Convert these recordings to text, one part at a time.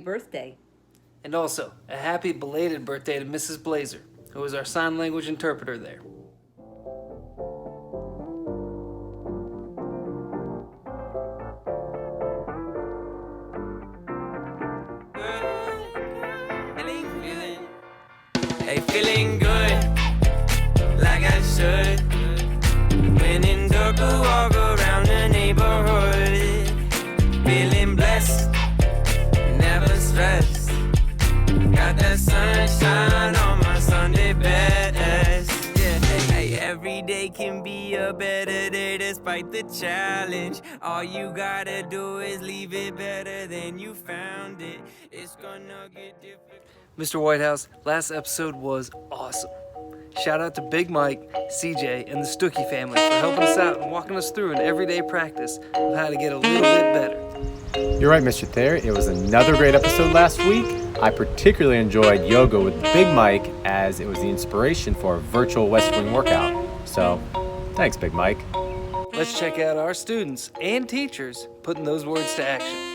birthday. And also, a happy belated birthday to Mrs. Blazer, who is our sign language interpreter there. Hey, feeling good, like I should. When in dark, I walk around the neighborhood. Feeling blessed, never stressed. Got that sunshine on my Sunday best. Yeah, hey, every day can be a better day despite the challenge. All you gotta do is leave it better than you found it. It's gonna get difficult. Mr. Whitehouse, last episode was awesome. Shout out to Big Mike, CJ, and the Stuckey family for helping us out and walking us through an everyday practice of how to get a little bit better. You're right, Mr. Thayer. It was another great episode last week. I particularly enjoyed yoga with Big Mike as it was the inspiration for a virtual West Wing workout. So, thanks, Big Mike. Let's check out our students and teachers putting those words to action.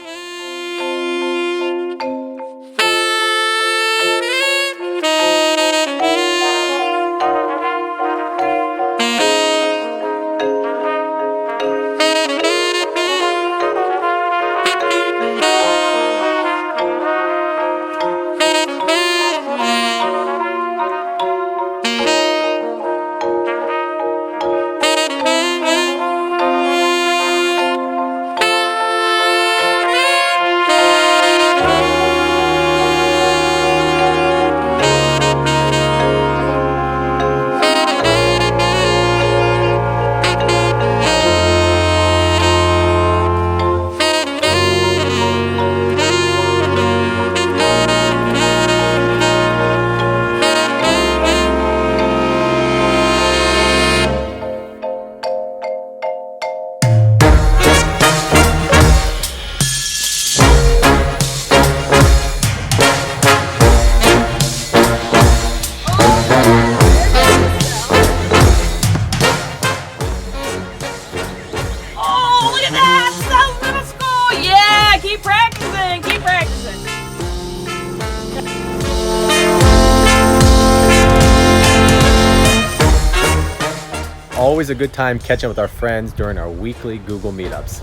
Always a good time catching up with our friends during our weekly Google Meetups.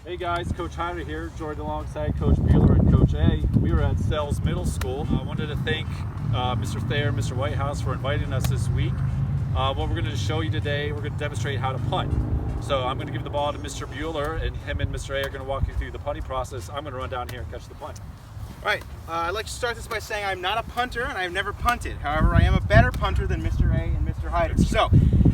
Hey guys, Coach Hyder here, joined alongside Coach Bueller and Coach A. We were at Sells Middle School. I wanted to thank Mr. Thayer and Mr. Whitehouse for inviting us this week. What we're going to show you today, we're going to demonstrate how to punt. So I'm going to give the ball to Mr. Bueller, and him and Mr. A are going to walk you through the punting process. I'm going to run down here and catch the punt. Right, I'd like to start this by saying I'm not a punter and I've never punted. However, I am a better punter than Mr. A and Mr. Hyder. So,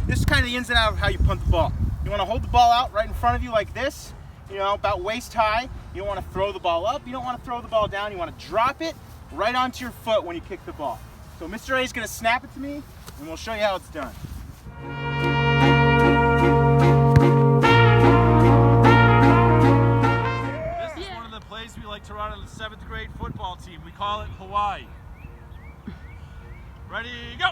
this is kind of the ins and outs of how you punt the ball. You want to hold the ball out right in front of you like this, about waist high. You don't want to throw the ball up, you don't want to throw the ball down, you want to drop it right onto your foot when you kick the ball. So Mr. A is going to snap it to me and we'll show you how it's done. We like to run on the 7th grade football team. We call it Hawaii. Ready, go!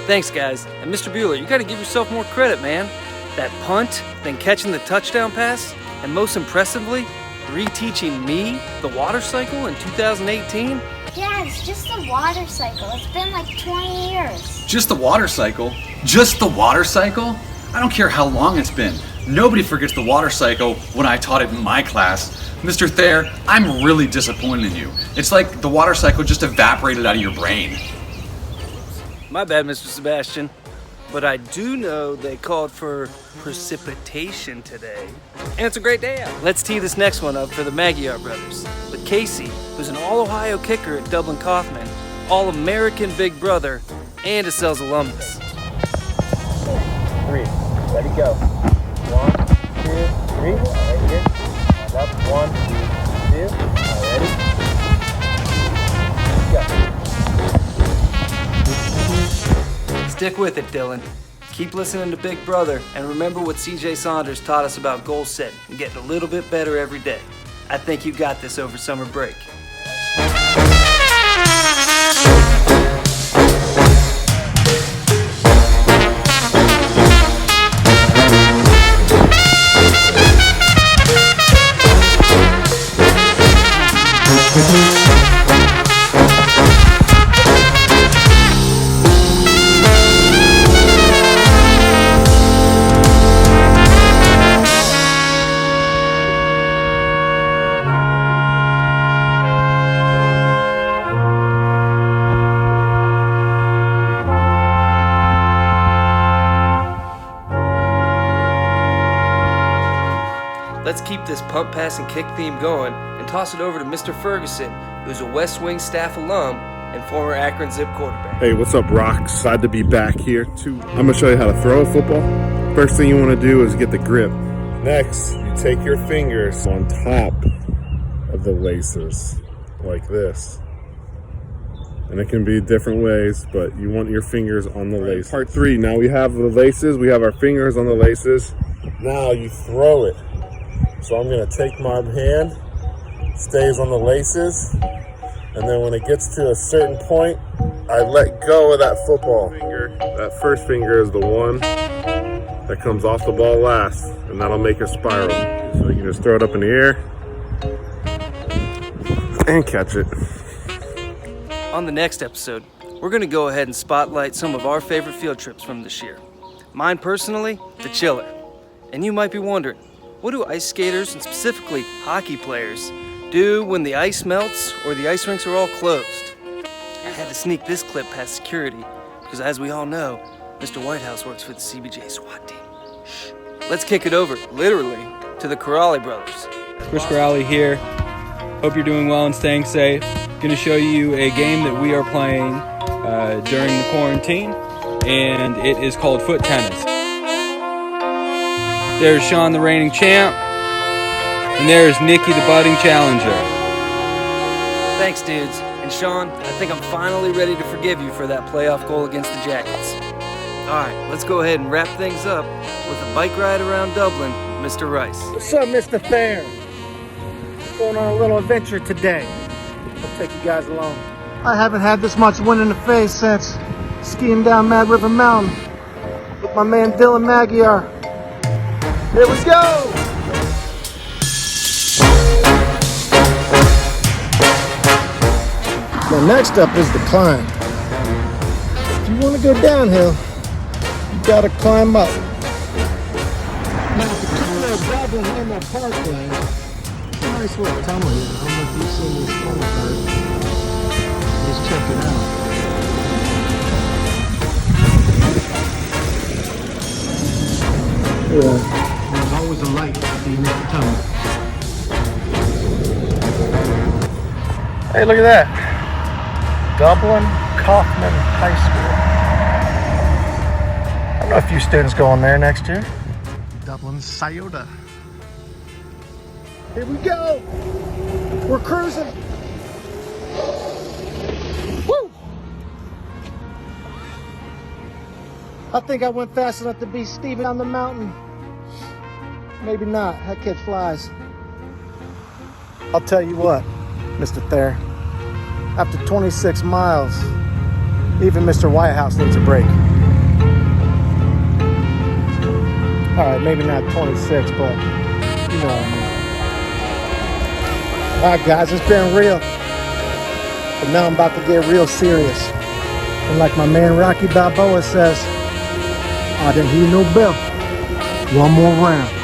Thanks, guys. And Mr. Bueller, you gotta give yourself more credit, man. That punt, then catching the touchdown pass, and most impressively, reteaching me the water cycle in 2018? Yeah, it's just the water cycle. It's been like 20 years. Just the water cycle? Just the water cycle? I don't care how long it's been. Nobody forgets the water cycle when I taught it in my class. Mr. Thayer, I'm really disappointed in you. It's like the water cycle just evaporated out of your brain. My bad, Mr. Sebastian. But I do know they called for precipitation today. And it's a great day out. Let's tee this next one up for the Magyar brothers. With Casey, who's an All-Ohio kicker at Dublin Kaufman, All-American Big Brother, and a Sells alumnus. 3, ready, go. 1, 2, 3, right here. And up, 1, 2, ready. Go. Stick with it, Dylan. Keep listening to Big Brother, and remember what CJ Saunders taught us about goal setting and getting a little bit better every day. I think you got this over summer break. Let's keep this pump, pass, and kick theme going and toss it over to Mr. Ferguson, who's a West Wing staff alum and former Akron Zip quarterback. Hey, what's up, Rocks? Glad to be back here too. I'm gonna show you how to throw a football. First thing you wanna do is get the grip. Next, you take your fingers on top of the laces, like this. And it can be different ways, but you want your fingers on the laces. Part 3, now we have the laces, we have our fingers on the laces. Now you throw it. So I'm gonna take my hand, stays on the laces, and then when it gets to a certain point, I let go of that football finger. That first finger is the one that comes off the ball last, and that'll make a spiral. So you can just throw it up in the air and catch it. On the next episode, we're going to go ahead and spotlight some of our favorite field trips from this year. Mine personally, the Chiller. And you might be wondering, what do ice skaters, and specifically hockey players, do when the ice melts or the ice rinks are all closed? I had to sneak this clip past security because, as we all know, Mr. Whitehouse works for the CBJ SWAT team. Shh. Let's kick it over, literally, to the Corrali brothers. Chris Corrali here. Hope you're doing well and staying safe. Going to show you a game that we are playing during the quarantine, and it is called foot tennis. There's Sean, the reigning champ, and there's Nikki, the budding challenger. Thanks, dudes. And Sean, I think I'm finally ready to forgive you for that playoff goal against the Jackets. All right, let's go ahead and wrap things up with a bike ride around Dublin with Mr. Rice. What's up, Mr. Thayer? Going on a little adventure today. I'll take you guys along. I haven't had this much wind in the face since skiing down Mad River Mountain with my man Dylan Magyar. Here we go! Now next up is the climb. If you want to go downhill, you gotta climb up. Now at the corner of Dublin and the Parkway, it's a nice little tunnel here. I don't know if you've seen this tunnel part. Just check it out. Yeah. There's always a light at the end of the tunnel. Hey, look at that. Dublin Kaufman High School. I don't know if you students going there next year. Dublin Scioto. Here we go. We're cruising. Woo! I think I went fast enough to be Steven on the mountain. Maybe not. That kid flies. I'll tell you what, Mr. Thayer. After 26 miles, even Mr. Whitehouse needs a break. All right, maybe not 26, but you know what I mean. All right, guys, it's been real. But now I'm about to get real serious. And like my man Rocky Balboa says, I didn't hear no bell. One more round.